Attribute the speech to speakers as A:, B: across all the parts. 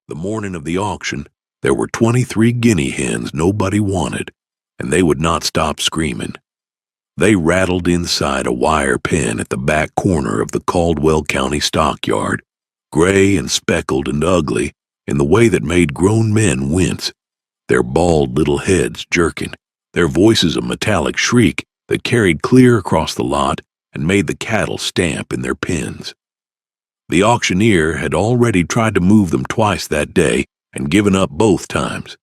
A: The morning of the auction, there were 23 guinea hens nobody wanted, and they would not stop screaming. They rattled inside a wire pen at the back corner of the Caldwell County stockyard, gray and speckled and ugly in the way that made grown men wince, their bald little heads jerking, their voices a metallic shriek that carried clear across the lot and made the cattle stamp in their pens. The auctioneer had already tried to move them twice that day and given up both times.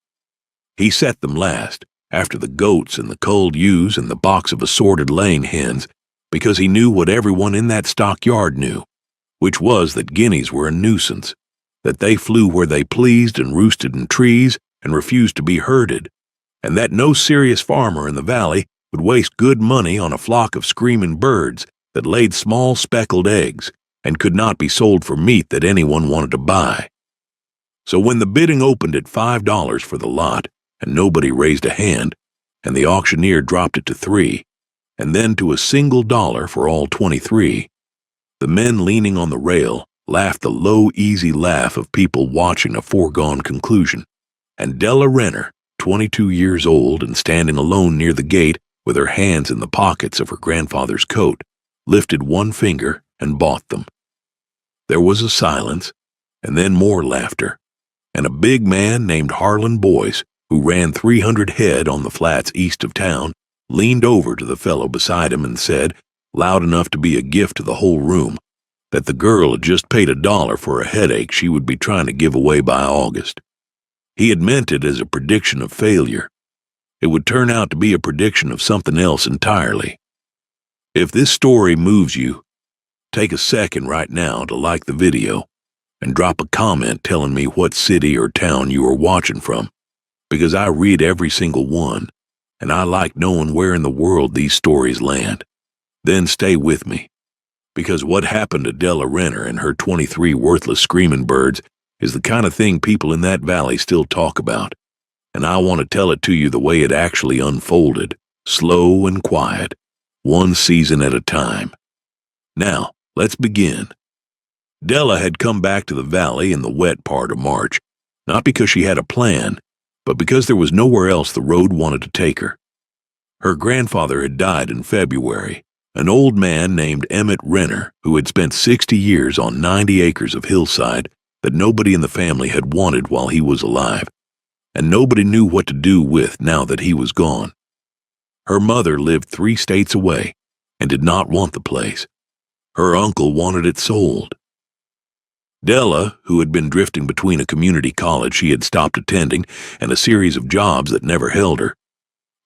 A: He set them last, after the goats and the culled ewes and the box of assorted laying hens, because he knew what everyone in that stockyard knew, which was that guineas were a nuisance, that they flew where they pleased and roosted in trees and refused to be herded, and that no serious farmer in the valley would waste good money on a flock of screaming birds that laid small speckled eggs and could not be sold for meat that anyone wanted to buy. So when the bidding opened at $5 for the lot, and nobody raised a hand, and the auctioneer dropped it to $3, and then to a single dollar for all 23, the men leaning on the rail laughed the low, easy laugh of people watching a foregone conclusion, and Della Renner, 22 years old and standing alone near the gate with her hands in the pockets of her grandfather's coat, lifted one finger and bought them. There was a silence, and then more laughter, and a big man named Harlan Boyce, who ran 300 head on the flats east of town, leaned over to the fellow beside him and said, loud enough to be a gift to the whole room, that the girl had just paid $1 for a headache she would be trying to give away by August. He had meant it as a prediction of failure. It would turn out to be a prediction of something else entirely. If this story moves you, take a second right now to like the video and drop a comment telling me what city or town you are watching from, because I read every single one, and I like knowing where in the world these stories land. Then stay with me, because what happened to Della Renner and her 23 worthless screaming birds is the kind of thing people in that valley still talk about, and I want to tell it to you the way it actually unfolded, slow and quiet, one season at a time. Now, let's begin. Della had come back to the valley in the wet part of March, not because she had a plan, but because there was nowhere else the road wanted to take her. Her grandfather had died in February, an old man named Emmett Renner, who had spent 60 years on 90 acres of hillside that nobody in the family had wanted while he was alive, and nobody knew what to do with now that he was gone. Her mother lived 3 states away and did not want the place. Her uncle wanted it sold. Della, who had been drifting between a community college she had stopped attending and a series of jobs that never held her,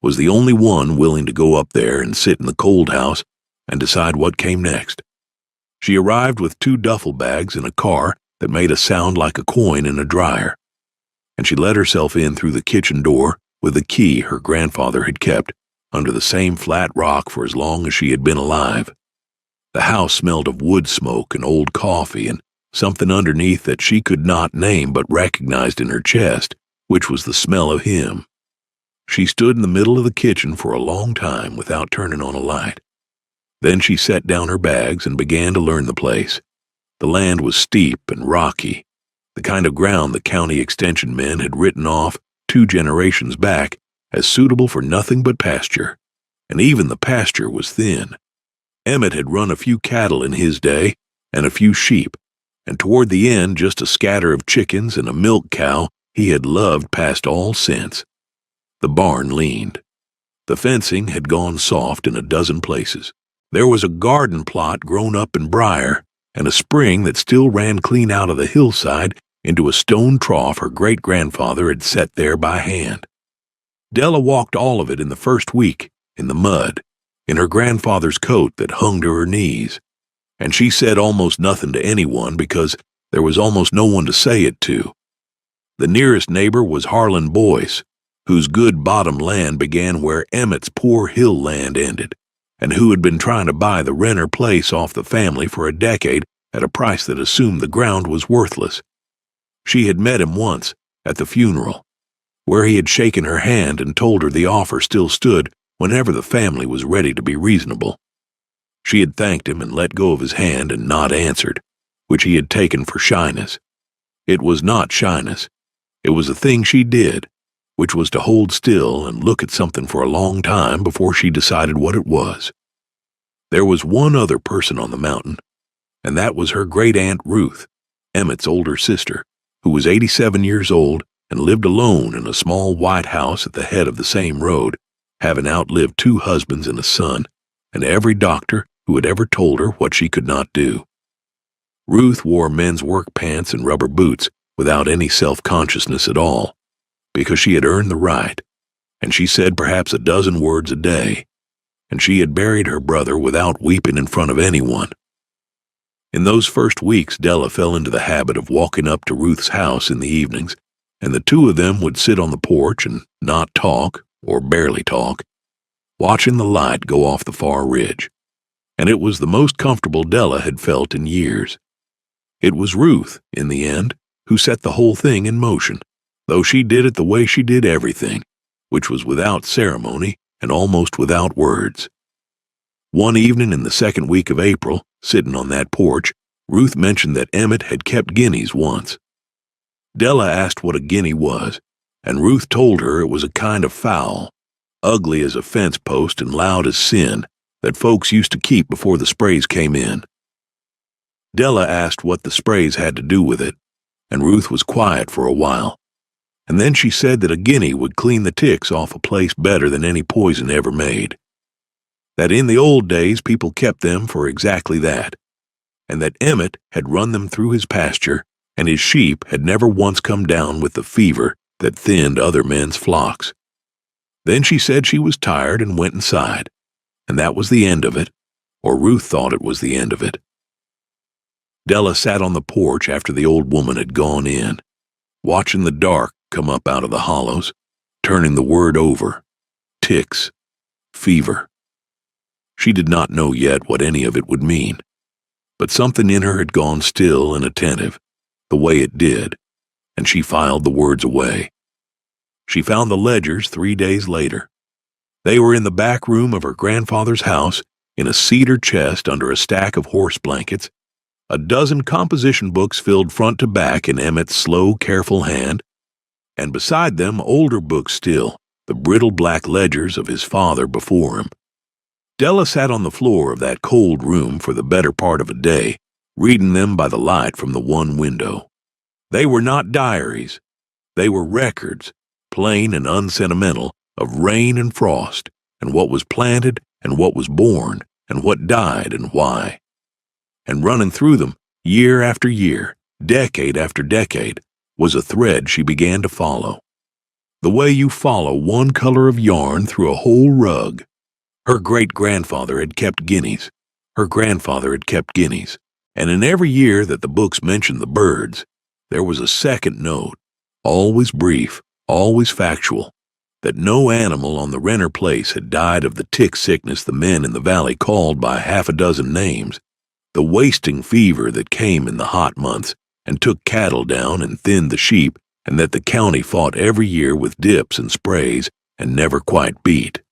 A: was the only one willing to go up there and sit in the cold house and decide what came next. She arrived with 2 duffel bags and a car that made a sound like a coin in a dryer, and she let herself in through the kitchen door with the key her grandfather had kept under the same flat rock for as long as she had been alive. The house smelled of wood smoke and old coffee and something underneath that she could not name but recognized in her chest, which was the smell of him. She stood in the middle of the kitchen for a long time without turning on a light. Then she set down her bags and began to learn the place. The land was steep and rocky, the kind of ground the county extension men had written off 2 generations back as suitable for nothing but pasture, and even the pasture was thin. Emmett had run a few cattle in his day and a few sheep, and toward the end just a scatter of chickens and a milk cow he had loved past all sense. The barn leaned. The fencing had gone soft in a dozen places. There was a garden plot grown up in briar, and a spring that still ran clean out of the hillside into a stone trough her great-grandfather had set there by hand. Della walked all of it in the first week, in the mud, in her grandfather's coat that hung to her knees, and she said almost nothing to anyone because there was almost no one to say it to. The nearest neighbor was Harlan Boyce, whose good bottom land began where Emmett's poor hill land ended, and who had been trying to buy the Renner place off the family for a decade at a price that assumed the ground was worthless. She had met him once, at the funeral, where he had shaken her hand and told her the offer still stood whenever the family was ready to be reasonable. She had thanked him and let go of his hand and not answered, which he had taken for shyness. It was not shyness. It was a thing she did, which was to hold still and look at something for a long time before she decided what it was. There was one other person on the mountain, and that was her great-aunt Ruth, Emmett's older sister, who was 87 years old and lived alone in a small white house at the head of the same road, having outlived 2 husbands and a son, and every doctor who had ever told her what she could not do. Ruth wore men's work pants and rubber boots without any self-consciousness at all, because she had earned the right, and she said perhaps a dozen words a day, and she had buried her brother without weeping in front of anyone. In those first weeks, Della fell into the habit of walking up to Ruth's house in the evenings, and the 2 of them would sit on the porch and not talk, or barely talk, watching the light go off the far ridge, and it was the most comfortable Della had felt in years. It was Ruth, in the end, who set the whole thing in motion, though she did it the way she did everything, which was without ceremony and almost without words. One evening in the second week of April, sitting on that porch, Ruth mentioned that Emmett had kept guineas once. Della asked what a guinea was, and Ruth told her it was a kind of fowl, ugly as a fence post and loud as sin, that folks used to keep before the sprays came in. Della asked what the sprays had to do with it, and Ruth was quiet for a while, and then she said that a guinea would clean the ticks off a place better than any poison ever made. That in the old days people kept them for exactly that, and that Emmett had run them through his pasture, and his sheep had never once come down with the fever that thinned other men's flocks. Then she said she was tired and went inside, and that was the end of it, or Ruth thought it was the end of it. Della sat on the porch after the old woman had gone in, watching the dark come up out of the hollows, turning the word over: ticks, fever. She did not know yet what any of it would mean, but something in her had gone still and attentive, the way it did, and she filed the words away. She found the ledgers 3 days later. They were in the back room of her grandfather's house, in a cedar chest under a stack of horse blankets, a dozen composition books filled front to back in Emmett's slow, careful hand, and beside them older books still, the brittle black ledgers of his father before him. Della sat on the floor of that cold room for the better part of a day, reading them by the light from the one window. They were not diaries. They were records, plain and unsentimental, of rain and frost, and what was planted and what was born, and what died and why. And running through them, year after year, decade after decade, was a thread she began to follow. The way you follow one color of yarn through a whole rug. Her great-grandfather had kept guineas. Her grandfather had kept guineas. And in every year that the books mentioned the birds, there was a second note, always brief, always factual, that no animal on the Renner place had died of the tick sickness the men in the valley called by half a dozen names, the wasting fever that came in the hot months and took cattle down and thinned the sheep, and that the county fought every year with dips and sprays and never quite beat.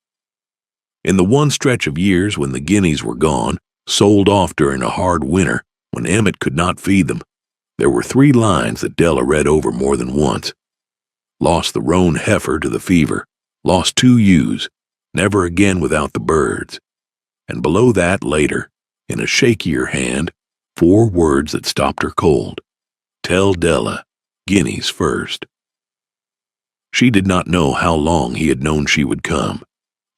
A: In the one stretch of years when the guineas were gone, sold off during a hard winter, when Emmett could not feed them, there were 3 lines that Della read over more than once. Lost the roan heifer to the fever, lost 2 ewes, never again without the birds. And below that, later, in a shakier hand, 4 words that stopped her cold. Tell Della, guineas first. She did not know how long he had known she would come.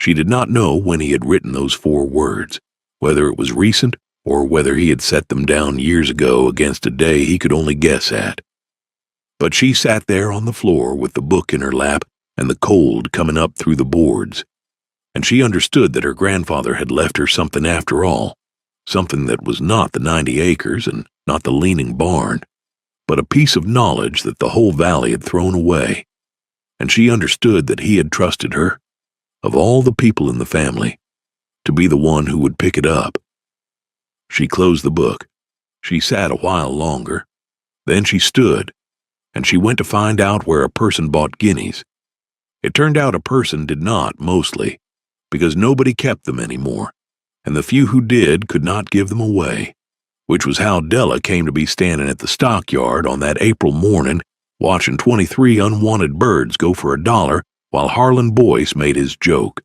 A: She did not know when he had written those 4 words, whether it was recent or whether he had set them down years ago against a day he could only guess at. But she sat there on the floor with the book in her lap and the cold coming up through the boards, and she understood that her grandfather had left her something after all, something that was not the 90 acres and not the leaning barn, but a piece of knowledge that the whole valley had thrown away, and she understood that he had trusted her, of all the people in the family, to be the one who would pick it up. She closed the book. She sat a while longer. Then she stood, and she went to find out where a person bought guineas. It turned out a person did not, mostly, because nobody kept them anymore, and the few who did could not give them away, which was how Della came to be standing at the stockyard on that April morning watching 23 unwanted birds go for $1 while Harlan Boyce made his joke.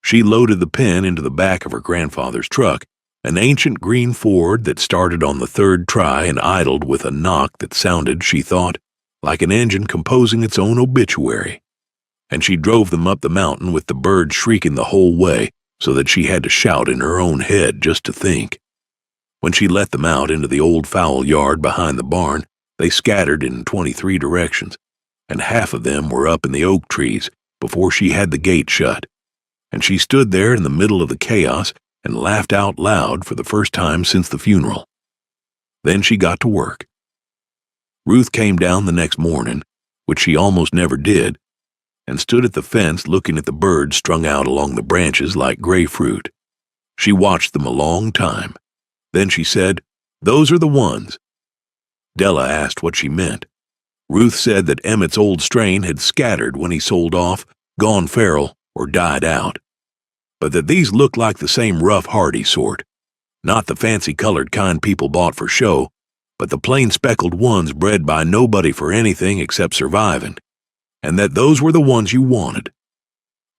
A: She loaded the pen into the back of her grandfather's truck, an ancient green Ford that started on the third try and idled with a knock that sounded, she thought, like an engine composing its own obituary. And she drove them up the mountain with the birds shrieking the whole way so that she had to shout in her own head just to think. When she let them out into the old fowl yard behind the barn, they scattered in 23 directions, and half of them were up in the oak trees before she had the gate shut. And she stood there in the middle of the chaos and laughed out loud for the first time since the funeral. Then she got to work. Ruth came down the next morning, which she almost never did, and stood at the fence looking at the birds strung out along the branches like grapefruit. She watched them a long time. Then she said, "Those are the ones." Della asked what she meant. Ruth said that Emmett's old strain had scattered when he sold off, gone feral, or died out, but that these looked like the same rough, hardy sort, not the fancy-colored kind people bought for show, but the plain speckled ones bred by nobody for anything except surviving, and that those were the ones you wanted.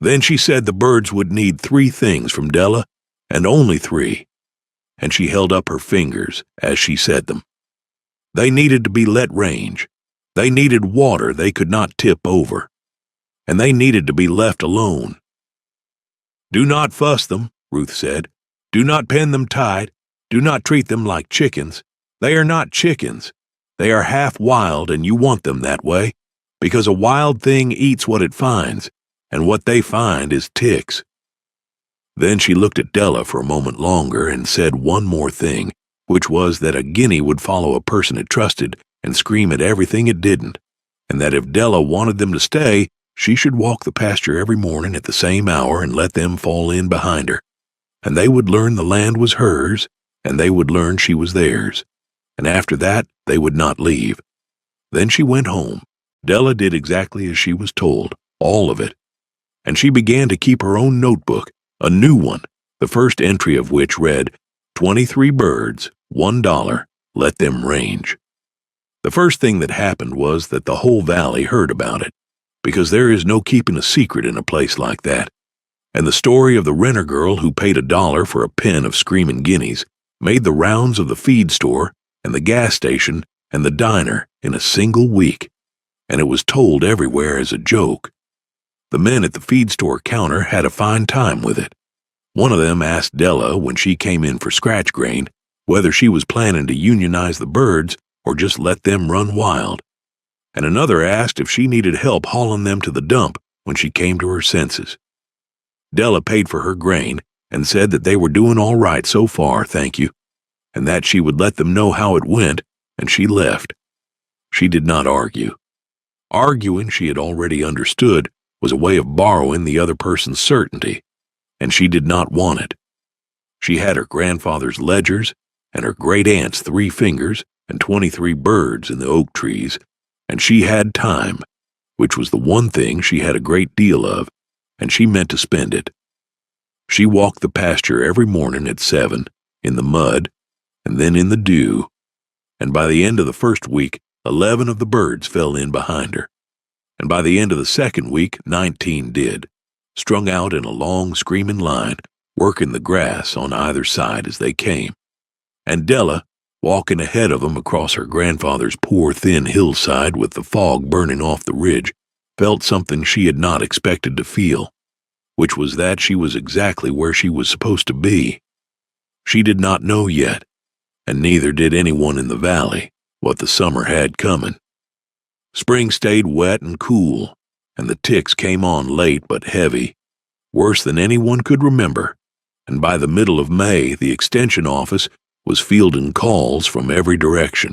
A: Then she said the birds would need 3 things from Della, and only 3, and she held up her fingers as she said them. They needed to be let range. They needed water they could not tip over. And they needed to be left alone. "Do not fuss them," Ruth said. "Do not pen them tight. Do not treat them like chickens. They are not chickens. They are half wild, and you want them that way, because a wild thing eats what it finds, and what they find is ticks." Then she looked at Della for a moment longer and said one more thing, which was that a guinea would follow a person it trusted and scream at everything it didn't, and that if Della wanted them to stay, she should walk the pasture every morning at the same hour and let them fall in behind her, and they would learn the land was hers, and they would learn she was theirs, and after that they would not leave. Then she went home. Della did exactly as she was told, all of it, and she began to keep her own notebook, a new one, the first entry of which read, 23 birds, $1, let them range. The first thing that happened was that the whole valley heard about it, because there is no keeping a secret in a place like that, and the story of the renter girl who paid $1 for a pen of screaming guineas made the rounds of the feed store and the gas station and the diner in a single week, and it was told everywhere as a joke. The men at the feed store counter had a fine time with it. One of them asked Della when she came in for scratch grain whether she was planning to unionize the birds or just let them run wild, and another asked if she needed help hauling them to the dump when she came to her senses. Della paid for her grain and said that they were doing all right so far, thank you, and that she would let them know how it went, and she left. She did not argue. Arguing, she had already understood, was a way of borrowing the other person's certainty, and she did not want it. She had her grandfather's ledgers and her great-aunt's 3 fingers and 23 birds in the oak trees, and she had time, which was the one thing she had a great deal of, and she meant to spend it. She walked the pasture every morning at 7, in the mud, and then in the dew, and by the end of the first week, 11 of the birds fell in behind her, and by the end of the second week, 19 did, strung out in a long screaming line, working the grass on either side as they came, and Della, walking ahead of them across her grandfather's poor thin hillside with the fog burning off the ridge, felt something she had not expected to feel, which was that she was exactly where she was supposed to be. She did not know yet, and neither did anyone in the valley, what the summer had coming. Spring stayed wet and cool, and the ticks came on late but heavy, worse than anyone could remember, and by the middle of May the extension office was fielding calls from every direction.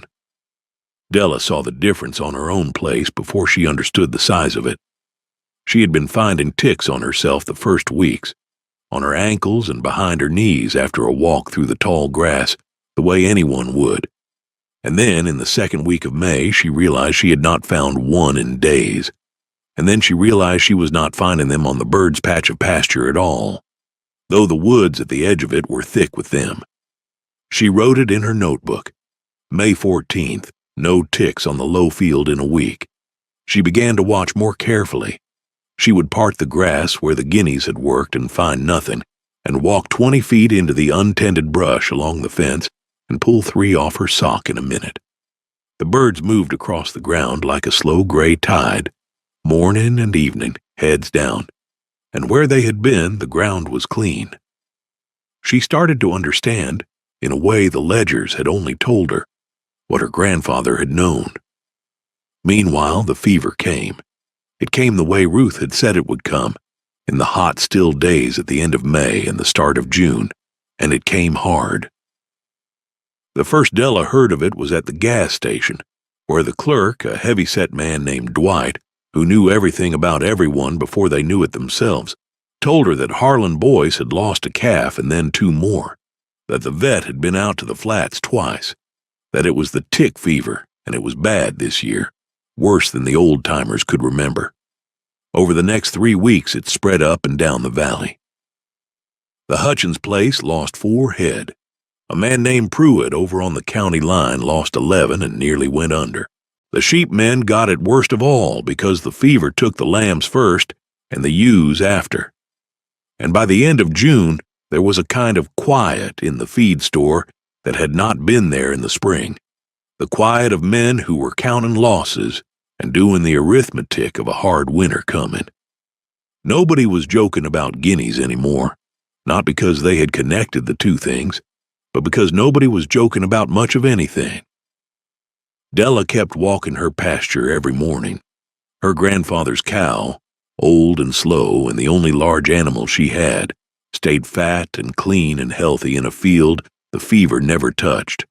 A: Della saw the difference on her own place before she understood the size of it. She had been finding ticks on herself the first weeks, on her ankles and behind her knees after a walk through the tall grass, the way anyone would. And then, in the second week of May, she realized she had not found one in days. And then she realized she was not finding them on the birds' patch of pasture at all, though the woods at the edge of it were thick with them. She wrote it in her notebook. May 14th, no ticks on the low field in a week. She began to watch more carefully. She would part the grass where the guineas had worked and find nothing, and walk 20 feet into the untended brush along the fence and pull 3 off her sock in a minute. The birds moved across the ground like a slow gray tide, morning and evening, heads down, and where they had been, the ground was clean. She started to understand, in a way the ledgers had only told her, what her grandfather had known. Meanwhile, the fever came. It came the way Ruth had said it would come, in the hot, still days at the end of May and the start of June, and it came hard. The first Della heard of it was at the gas station, where the clerk, a heavy-set man named Dwight, who knew everything about everyone before they knew it themselves, told her that Harlan Boyce had lost a calf and then 2 more, that the vet had been out to the flats twice, that it was the tick fever, and it was bad this year, worse than the old-timers could remember. Over the next 3 weeks it spread up and down the valley. The Hutchins place lost 4 head. A man named Pruitt over on the county line lost 11 and nearly went under. The sheep men got it worst of all because the fever took the lambs first and the ewes after. And by the end of June, there was a kind of quiet in the feed store that had not been there in the spring. The quiet of men who were counting losses and doing the arithmetic of a hard winter coming. Nobody was joking about guineas anymore, not because they had connected the 2 things, but because nobody was joking about much of anything. Della kept walking her pasture every morning. Her grandfather's cow, old and slow and the only large animal she had, stayed fat and clean and healthy in a field the fever never touched.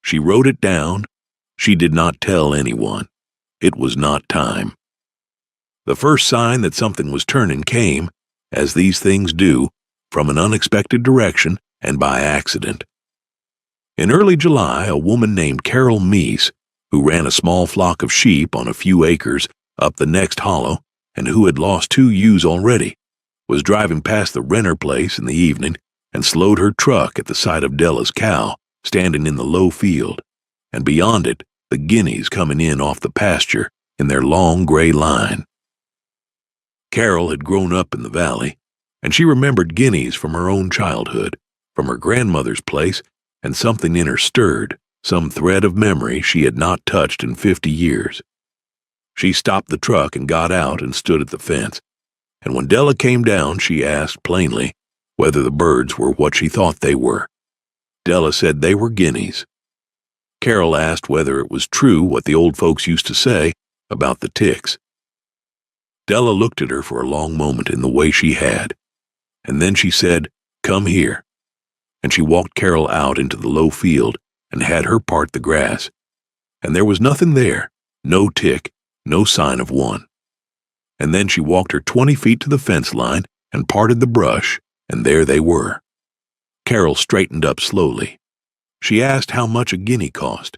A: She wrote it down. She did not tell anyone. It was not time. The first sign that something was turning came, as these things do, from an unexpected direction and by accident. In early July, a woman named Carol Meese, who ran a small flock of sheep on a few acres up the next hollow and who had lost 2 ewes already, was driving past the Renner place in the evening and slowed her truck at the sight of Della's cow standing in the low field, and beyond it, the guineas coming in off the pasture in their long gray line. Carol had grown up in the valley, and she remembered guineas from her own childhood, from her grandmother's place, and something in her stirred, some thread of memory she had not touched in 50 years. She stopped the truck and got out and stood at the fence, and when Della came down she asked plainly whether the birds were what she thought they were. Della said they were guineas. Carol asked whether it was true what the old folks used to say about the ticks. Della looked at her for a long moment in the way she had, and then she said, "Come here," and she walked Carol out into the low field and had her part the grass, and there was nothing there, no tick, no sign of one. And then she walked her 20 feet to the fence line and parted the brush, and there they were. Carol straightened up slowly. She asked how much a guinea cost.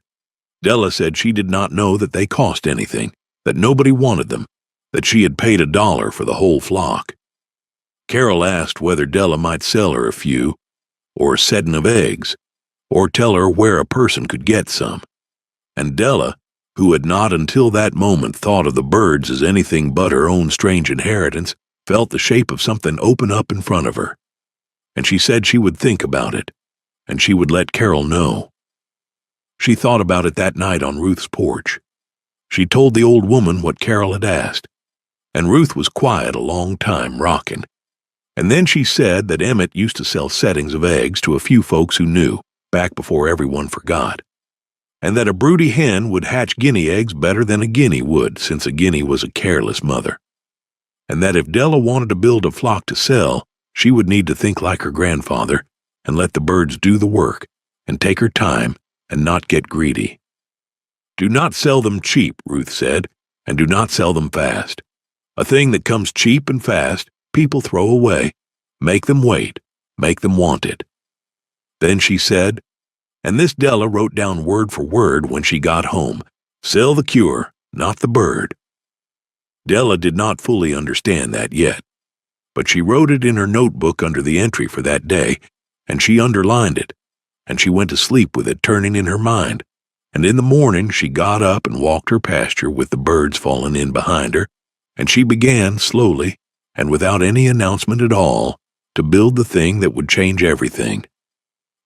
A: Della said she did not know that they cost anything, that nobody wanted them, that she had paid $1 for the whole flock. Carol asked whether Della might sell her a few, or a setting of eggs, or tell her where a person could get some. And Della, who had not until that moment thought of the birds as anything but her own strange inheritance, felt the shape of something open up in front of her. And she said she would think about it, and she would let Carol know. She thought about it that night on Ruth's porch. She told the old woman what Carol had asked, and Ruth was quiet a long time, rocking. And then she said that Emmett used to sell settings of eggs to a few folks who knew, back before everyone forgot, and that a broody hen would hatch guinea eggs better than a guinea would, since a guinea was a careless mother, and that if Della wanted to build a flock to sell, she would need to think like her grandfather and let the birds do the work and take her time and not get greedy. "Do not sell them cheap," Ruth said, "and do not sell them fast. A thing that comes cheap and fast, people throw away. Make them wait. Make them want it." Then she said, and this Della wrote down word for word when she got home, "Sell the cure, not the bird." Della did not fully understand that yet, but she wrote it in her notebook under the entry for that day, and she underlined it, and she went to sleep with it turning in her mind. And in the morning she got up and walked her pasture with the birds falling in behind her, and she began slowly, and without any announcement at all, to build the thing that would change everything.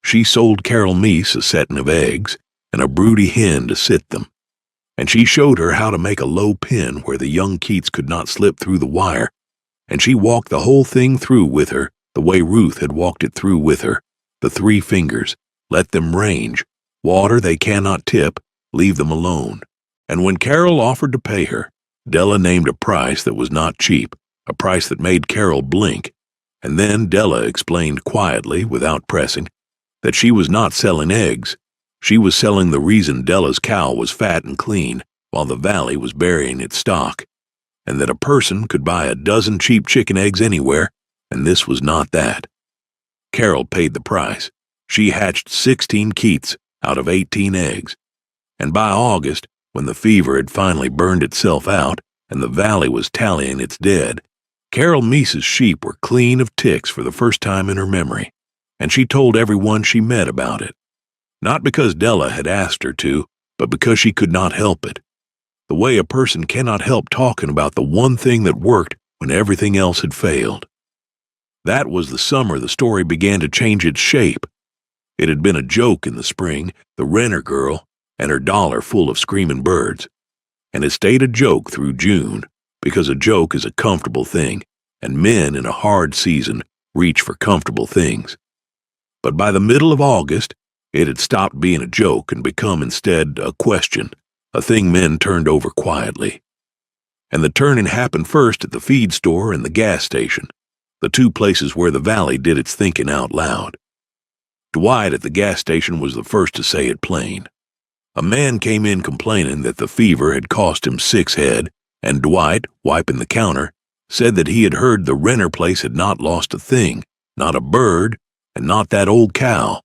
A: She sold Carol Meese a setting of eggs and a broody hen to sit them, and she showed her how to make a low pin where the young Keats could not slip through the wire, and she walked the whole thing through with her the way Ruth had walked it through with her, the 3 fingers, let them range, water they cannot tip, leave them alone. And when Carol offered to pay her, Della named a price that was not cheap, a price that made Carol blink, and then Della explained quietly, without pressing, that she was not selling eggs. She was selling the reason Della's cow was fat and clean, while the valley was burying its stock, and that a person could buy a dozen cheap chicken eggs anywhere, and this was not that. Carol paid the price. She hatched 16 Keats out of 18 eggs, and by August, when the fever had finally burned itself out and the valley was tallying its dead, Carol Meese's sheep were clean of ticks for the first time in her memory, and she told everyone she met about it. Not because Della had asked her to, but because she could not help it. The way a person cannot help talking about the one thing that worked when everything else had failed. That was the summer the story began to change its shape. It had been a joke in the spring, the renter girl and her dollar full of screaming birds, and it stayed a joke through June, because a joke is a comfortable thing, and men in a hard season reach for comfortable things. But by the middle of August, it had stopped being a joke and become instead a question, a thing men turned over quietly. And the turning happened first at the feed store and the gas station, the 2 places where the valley did its thinking out loud. Dwight at the gas station was the first to say it plain. A man came in complaining that the fever had cost him 6 head, and Dwight, wiping the counter, said that he had heard the renter place had not lost a thing, not a bird, and not that old cow,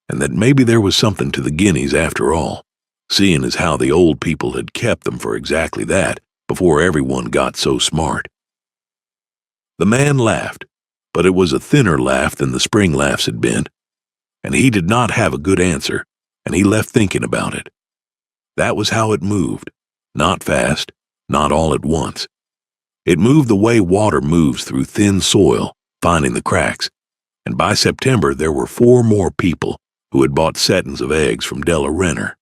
A: and that maybe there was something to the guineas after all, seeing as how the old people had kept them for exactly that before everyone got so smart. The man laughed, but it was a thinner laugh than the spring laughs had been, and he did not have a good answer, and he left thinking about it. That was how it moved, not fast, not all at once. It moved the way water moves through thin soil, finding the cracks, and by September there were 4 more people who had bought settings of eggs from Della Renner,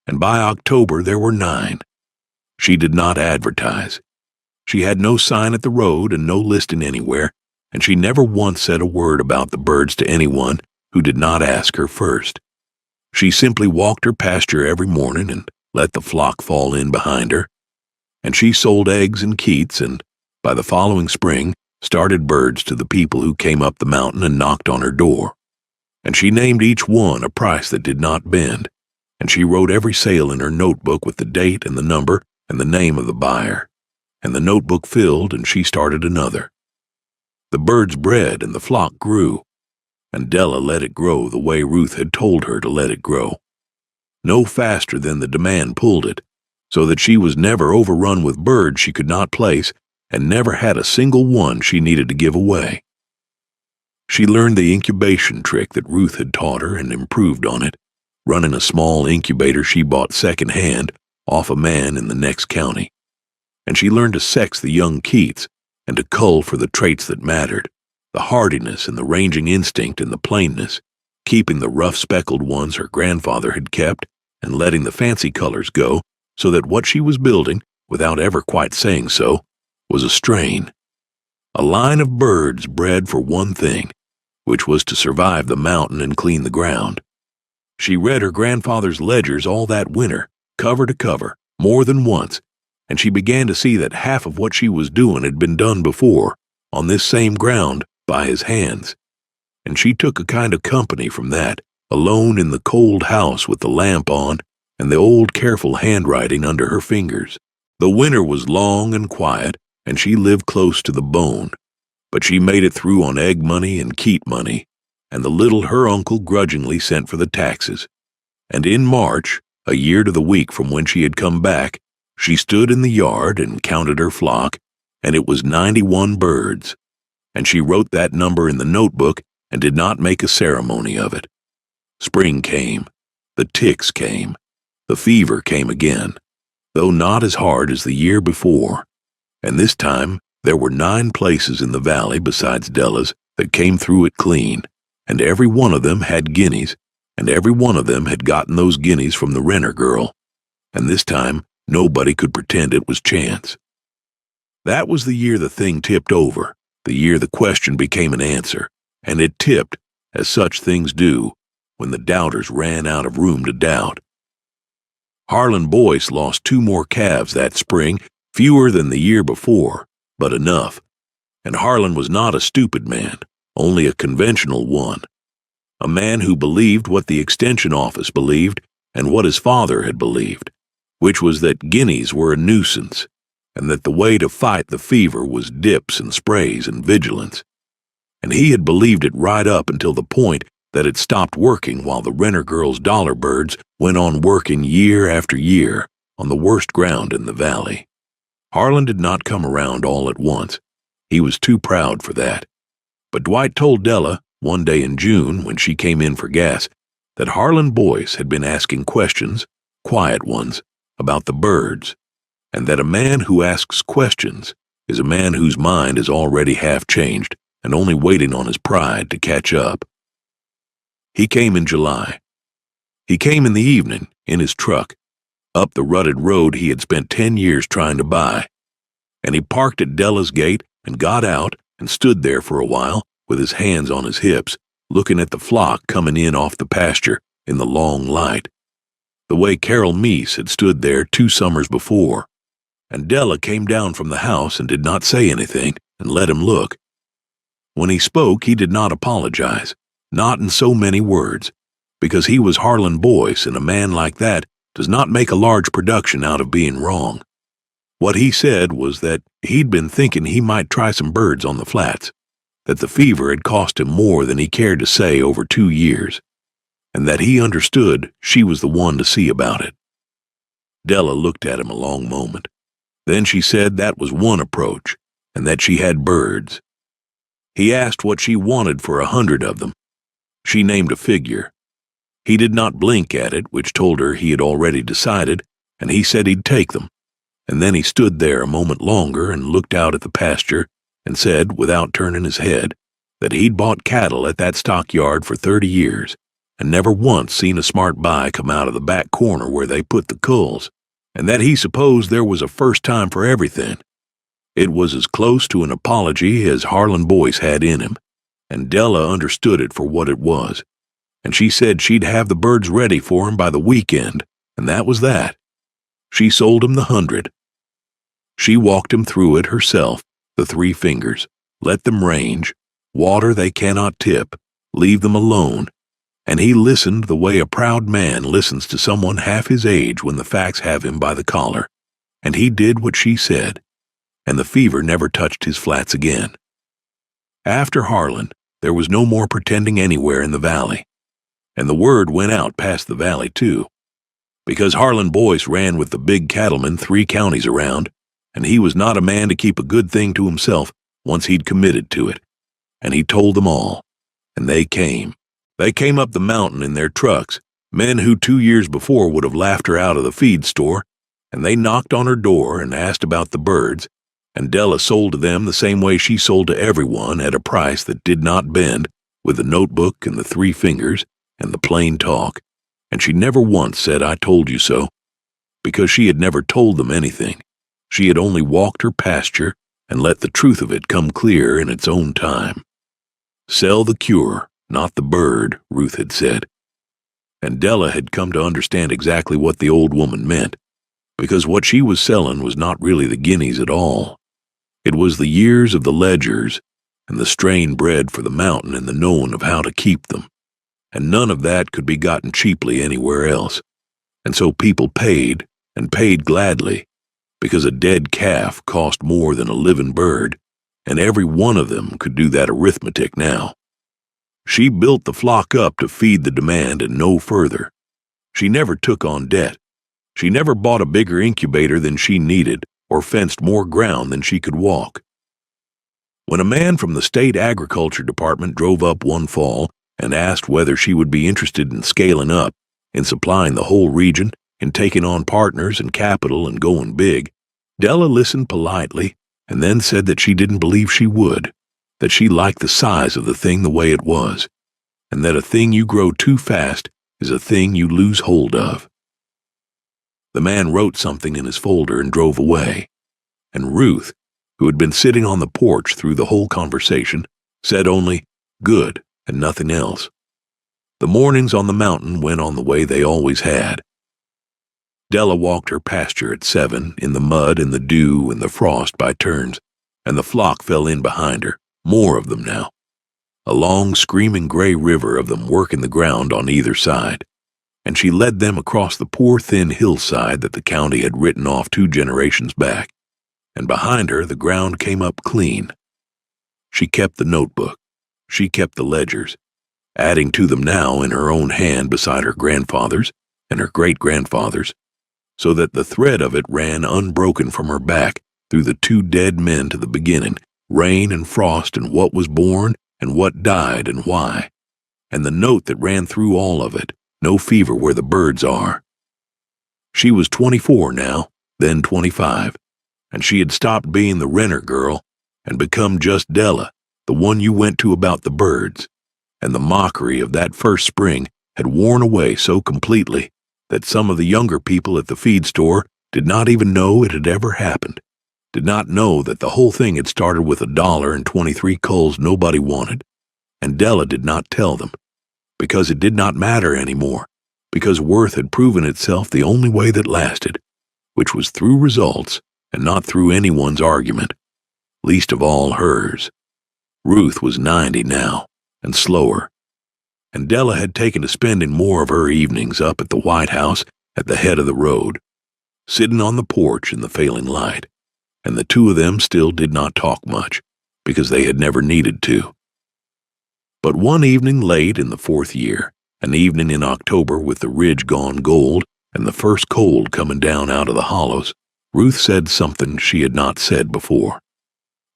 A: and by October there were 9. She did not advertise. She had no sign at the road and no listing anywhere, and she never once said a word about the birds to anyone who did not ask her first. She simply walked her pasture every morning and let the flock fall in behind her, and she sold eggs and Keats, and by the following spring started birds to the people who came up the mountain and knocked on her door. And she named each one a price that did not bend, and she wrote every sale in her notebook with the date and the number and the name of the buyer, and the notebook filled and she started another. The birds bred and the flock grew, and Della let it grow the way Ruth had told her to let it grow. No faster than the demand pulled it, so that she was never overrun with birds she could not place and never had a single one she needed to give away. She learned the incubation trick that Ruth had taught her and improved on it, running a small incubator she bought second-hand off a man in the next county. And she learned to sex the young Keats and to cull for the traits that mattered, the hardiness and the ranging instinct and the plainness, keeping the rough speckled ones her grandfather had kept and letting the fancy colors go, so that what she was building, without ever quite saying so, was a strain. A line of birds bred for one thing, which was to survive the mountain and clean the ground. She read her grandfather's ledgers all that winter, cover to cover, more than once, and she began to see that half of what she was doing had been done before, on this same ground, by his hands. And she took a kind of company from that, alone in the cold house with the lamp on and the old careful handwriting under her fingers. The winter was long and quiet, and she lived close to the bone, but she made it through on egg money and Keat money, and the little her uncle grudgingly sent for the taxes. And in March, a year to the week from when she had come back, she stood in the yard and counted her flock, and it was 91 birds. And she wrote that number in the notebook and did not make a ceremony of it. Spring came. The ticks came. The fever came again, though not as hard as the year before. And this time, there were 9 places in the valley besides Della's that came through it clean, and every one of them had guineas, and every one of them had gotten those guineas from the renter girl. And this time, nobody could pretend it was chance. That was the year the thing tipped over, the year the question became an answer, and it tipped, as such things do, when the doubters ran out of room to doubt. Harlan Boyce lost 2 more calves that spring, fewer than the year before, but enough. And Harlan was not a stupid man, only a conventional one. A man who believed what the extension office believed and what his father had believed, which was that guineas were a nuisance, and that the way to fight the fever was dips and sprays and vigilance. And he had believed it right up until the point that it stopped working while the renter girl's dollar birds went on working year after year on the worst ground in the valley. Harlan did not come around all at once. He was too proud for that. But Dwight told Della, one day in June when she came in for gas, that Harlan Boyce had been asking questions, quiet ones, about the birds, and that a man who asks questions is a man whose mind is already half changed and only waiting on his pride to catch up. He came in July. He came in the evening, in his truck, up the rutted road he had spent 10 years trying to buy, and he parked at Della's gate and got out and stood there for a while with his hands on his hips, looking at the flock coming in off the pasture in the long light, the way Carol Meese had stood there 2 summers before. And Della came down from the house and did not say anything and let him look. When he spoke, he did not apologize, not in so many words, because he was Harlan Boyce, and a man like that does not make a large production out of being wrong. What he said was that he'd been thinking he might try some birds on the flats, that the fever had cost him more than he cared to say over 2 years, and that he understood she was the one to see about it. Della looked at him a long moment. Then she said that was one approach, and that she had birds. He asked what she wanted for 100 of them. She named a figure. He did not blink at it, which told her he had already decided, and he said he'd take them. And then he stood there a moment longer and looked out at the pasture and said, without turning his head, that he'd bought cattle at that stockyard for 30 years and never once seen a smart buy come out of the back corner where they put the culls, and that he supposed there was a first time for everything. It was as close to an apology as Harlan Boyce had in him, and Della understood it for what it was, and she said she'd have the birds ready for him by the weekend, and that was that. She sold him the 100. She walked him through it herself, the 3 fingers, let them range, water they cannot tip, leave them alone, and he listened the way a proud man listens to someone half his age when the facts have him by the collar, and he did what she said, and the fever never touched his flats again. After Harlan, there was no more pretending anywhere in the valley, and the word went out past the valley too, because Harlan Boyce ran with the big cattlemen 3 counties around, and he was not a man to keep a good thing to himself once he'd committed to it, and he told them all, and they came. They came up the mountain in their trucks, men who 2 years before would have laughed her out of the feed store, and they knocked on her door and asked about the birds, and Della sold to them the same way she sold to everyone at a price that did not bend, with the notebook and the 3 fingers and the plain talk, and she never once said, "I told you so," because she had never told them anything. She had only walked her pasture and let the truth of it come clear in its own time. Sell the cure, not the bird, Ruth had said. And Della had come to understand exactly what the old woman meant, because what she was selling was not really the guineas at all. It was the years of the ledgers and the strain bred for the mountain and the knowing of how to keep them, and none of that could be gotten cheaply anywhere else. And so people paid, and paid gladly, because a dead calf cost more than a living bird, and every one of them could do that arithmetic now. She built the flock up to feed the demand and no further. She never took on debt. She never bought a bigger incubator than she needed or fenced more ground than she could walk. When a man from the state agriculture department drove up one fall and asked whether she would be interested in scaling up, in supplying the whole region, in taking on partners and capital and going big, Della listened politely and then said that she didn't believe she would, that she liked the size of the thing the way it was, and that a thing you grow too fast is a thing you lose hold of. The man wrote something in his folder and drove away, and Ruth, who had been sitting on the porch through the whole conversation, said only, "Good," and nothing else. The mornings on the mountain went on the way they always had. Della walked her pasture at 7, in the mud and the dew and the frost by turns, and the flock fell in behind her, more of them now. A long, screaming gray river of them working the ground on either side, and she led them across the poor thin hillside that the county had written off 2 generations back, and behind her the ground came up clean. She kept the notebook, she kept the ledgers, adding to them now in her own hand beside her grandfather's and her great-grandfather's, so that the thread of it ran unbroken from her back through the 2 dead men to the beginning, rain and frost and what was born and what died and why, and the note that ran through all of it, no fever where the birds are. She was 24 now, then 25, and she had stopped being the Renner girl and become just Della, the one you went to about the birds, and the mockery of that first spring had worn away so completely that some of the younger people at the feed store did not even know it had ever happened, did not know that the whole thing had started with $1 and 23 culls nobody wanted, and Della did not tell them, because it did not matter anymore, because worth had proven itself the only way that lasted, which was through results and not through anyone's argument, least of all hers. Ruth was 90 now, and slower, and Della had taken to spending more of her evenings up at the White House at the head of the road, sitting on the porch in the failing light, and the 2 of them still did not talk much, because they had never needed to. But one evening late in the 4th year, an evening in October with the ridge gone gold and the first cold coming down out of the hollows, Ruth said something she had not said before.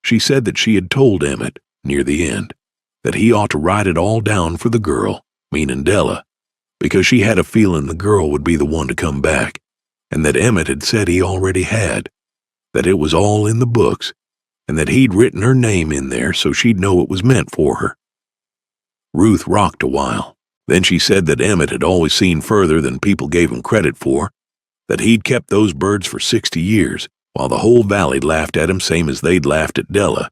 A: She said that she had told Emmett, near the end, that he ought to write it all down for the girl, meaning Della, because she had a feeling the girl would be the one to come back, and that Emmett had said he already had, that it was all in the books, and that he'd written her name in there so she'd know it was meant for her. Ruth rocked a while. Then she said that Emmett had always seen further than people gave him credit for, that he'd kept those birds for 60 years, while the whole valley laughed at him same as they'd laughed at Della,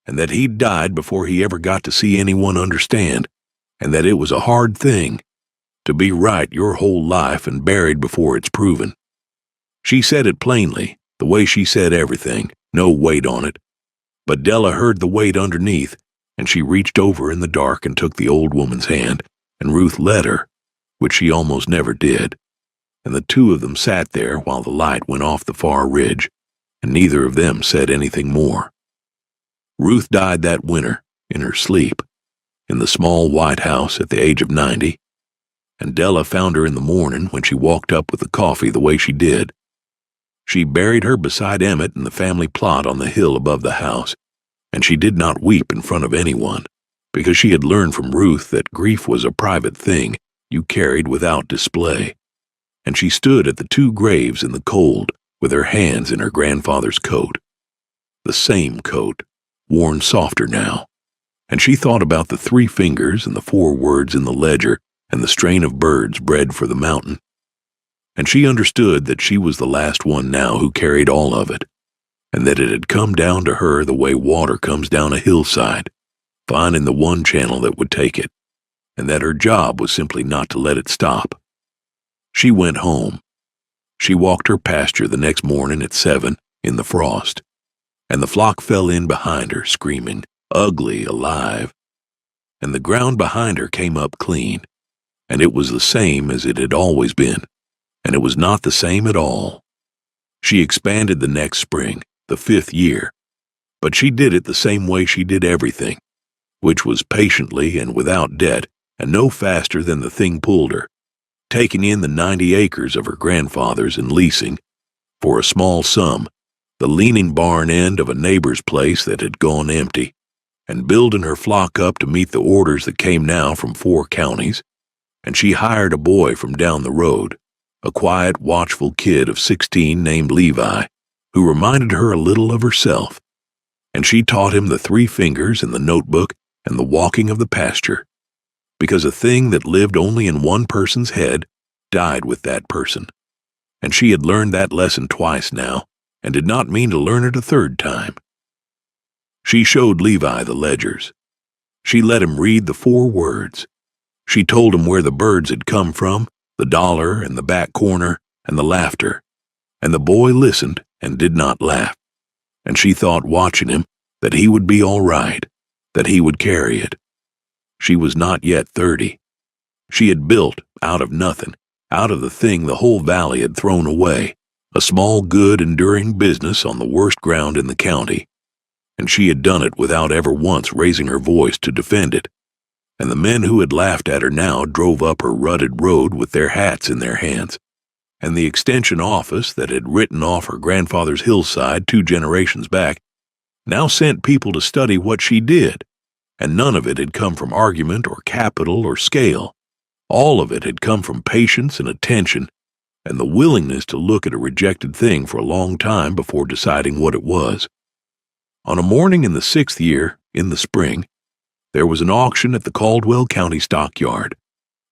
A: and that he'd died before he ever got to see anyone understand, and that it was a hard thing to be right your whole life and buried before it's proven. She said it plainly, the way she said everything, no weight on it, but Della heard the weight underneath, and she reached over in the dark and took the old woman's hand, and Ruth led her, which she almost never did, and the 2 of them sat there while the light went off the far ridge, and neither of them said anything more. Ruth died that winter, in her sleep, in the small white house at the age of 90, and Della found her in the morning when she walked up with the coffee the way she did. She buried her beside Emmett in the family plot on the hill above the house, and she did not weep in front of anyone, because she had learned from Ruth that grief was a private thing you carried without display, and she stood at the 2 graves in the cold with her hands in her grandfather's coat, the same coat, worn softer now, and she thought about the 3 fingers and the 4 words in the ledger and the strain of birds bred for the mountain, and she understood that she was the last one now who carried all of it, and that it had come down to her the way water comes down a hillside, finding the one channel that would take it, and that her job was simply not to let it stop. She went home. She walked her pasture the next morning at 7 in the frost, and the flock fell in behind her, screaming, ugly, alive, and the ground behind her came up clean, and it was the same as it had always been, and it was not the same at all. She expanded the next spring, the 5th year, but she did it the same way she did everything, which was patiently and without debt, and no faster than the thing pulled her, taking in the 90 acres of her grandfather's and leasing, for a small sum, the leaning barn end of a neighbor's place that had gone empty, and building her flock up to meet the orders that came now from 4 counties, and she hired a boy from down the road, a quiet, watchful kid of 16 named Levi, who reminded her a little of herself, and she taught him the 3 fingers and the notebook and the walking of the pasture, because a thing that lived only in one person's head died with that person, and she had learned that lesson twice now, and did not mean to learn it a 3rd time. She showed Levi the ledgers. She let him read the 4 words. She told him where the birds had come from, the dollar and the back corner and the laughter, and the boy listened and did not laugh, and she thought, watching him, that he would be all right, that he would carry it. She was not yet 30. She had built, out of nothing, out of the thing the whole valley had thrown away, a small, good, enduring business on the worst ground in the county, and she had done it without ever once raising her voice to defend it, and the men who had laughed at her now drove up her rutted road with their hats in their hands, and the extension office that had written off her grandfather's hillside 2 generations back now sent people to study what she did, and none of it had come from argument or capital or scale. All of it had come from patience and attention, and the willingness to look at a rejected thing for a long time before deciding what it was. On a morning in the 6th year, in the spring, there was an auction at the Caldwell County stockyard,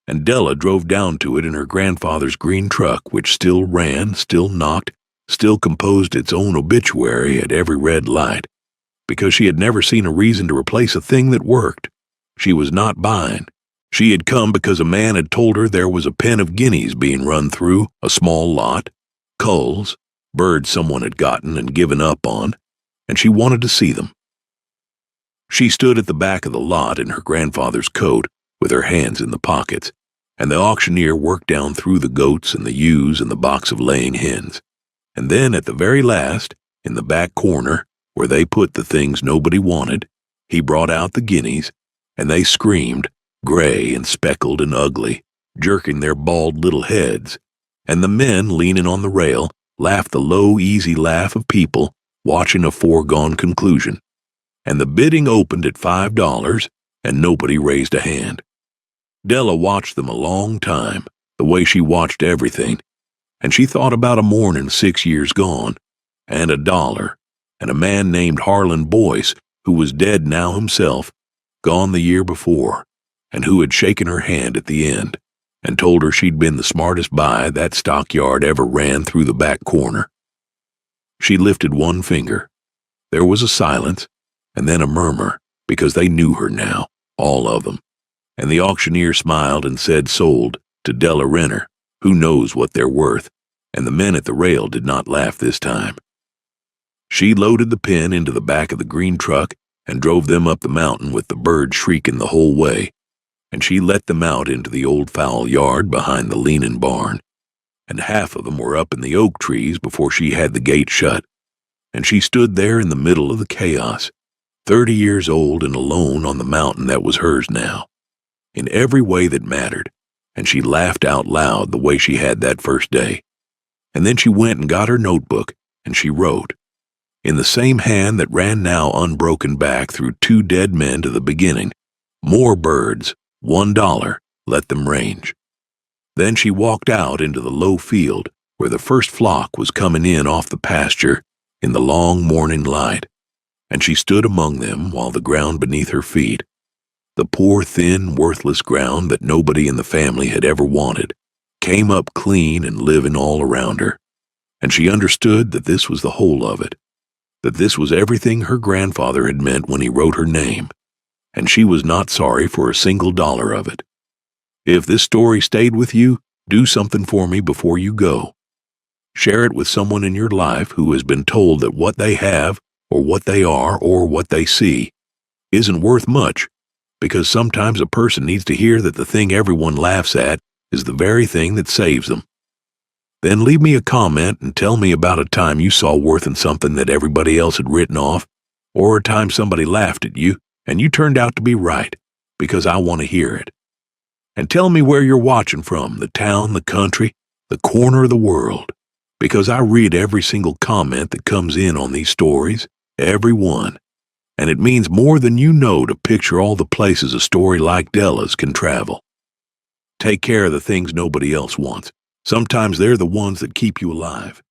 A: and Della drove down to it in her grandfather's green truck, which still ran, still knocked, still composed its own obituary at every red light, because she had never seen a reason to replace a thing that worked. She was not buying. She had come because a man had told her there was a pen of guineas being run through, a small lot, culls, birds someone had gotten and given up on, and she wanted to see them. She stood at the back of the lot in her grandfather's coat, with her hands in the pockets, and the auctioneer worked down through the goats and the ewes and the box of laying hens. And then at the very last, in the back corner, where they put the things nobody wanted, he brought out the guineas, and they screamed, gray and speckled and ugly, jerking their bald little heads, and the men leaning on the rail laughed the low, easy laugh of people watching a foregone conclusion, and the bidding opened at $5, and nobody raised a hand. Della watched them a long time, the way she watched everything, and she thought about a morning 6 years gone, and $1, and a man named Harlan Boyce, who was dead now himself, gone the year before, and who had shaken her hand at the end, and told her she'd been the smartest buy that stockyard ever ran through the back corner. She lifted one finger. There was a silence, and then a murmur, because they knew her now, all of them, and the auctioneer smiled and said sold to Della Renner, who knows what they're worth, and the men at the rail did not laugh this time. She loaded the pen into the back of the green truck and drove them up the mountain with the birds shrieking the whole way, and she let them out into the old fowl yard behind the leaning barn, and half of them were up in the oak trees before she had the gate shut, and she stood there in the middle of the chaos, 30 years old and alone on the mountain that was hers now, in every way that mattered, and she laughed out loud the way she had that first day, and then she went and got her notebook, and she wrote, in the same hand that ran now unbroken back through 2 dead men to the beginning, more birds, $1, let them range. Then she walked out into the low field where the first flock was coming in off the pasture in the long morning light, and she stood among them while the ground beneath her feet, the poor, thin, worthless ground that nobody in the family had ever wanted, came up clean and living all around her, and she understood that this was the whole of it, that this was everything her grandfather had meant when he wrote her name, and she was not sorry for a single dollar of it. If this story stayed with you, do something for me before you go. Share it with someone in your life who has been told that what they have, or what they are, or what they see, isn't worth much, because sometimes a person needs to hear that the thing everyone laughs at is the very thing that saves them. Then leave me a comment and tell me about a time you saw worth in something that everybody else had written off, or a time somebody laughed at you and you turned out to be right, because I want to hear it. And tell me where you're watching from, the town, the country, the corner of the world, because I read every single comment that comes in on these stories, every one, and it means more than you know to picture all the places a story like Della's can travel. Take care of the things nobody else wants. Sometimes they're the ones that keep you alive.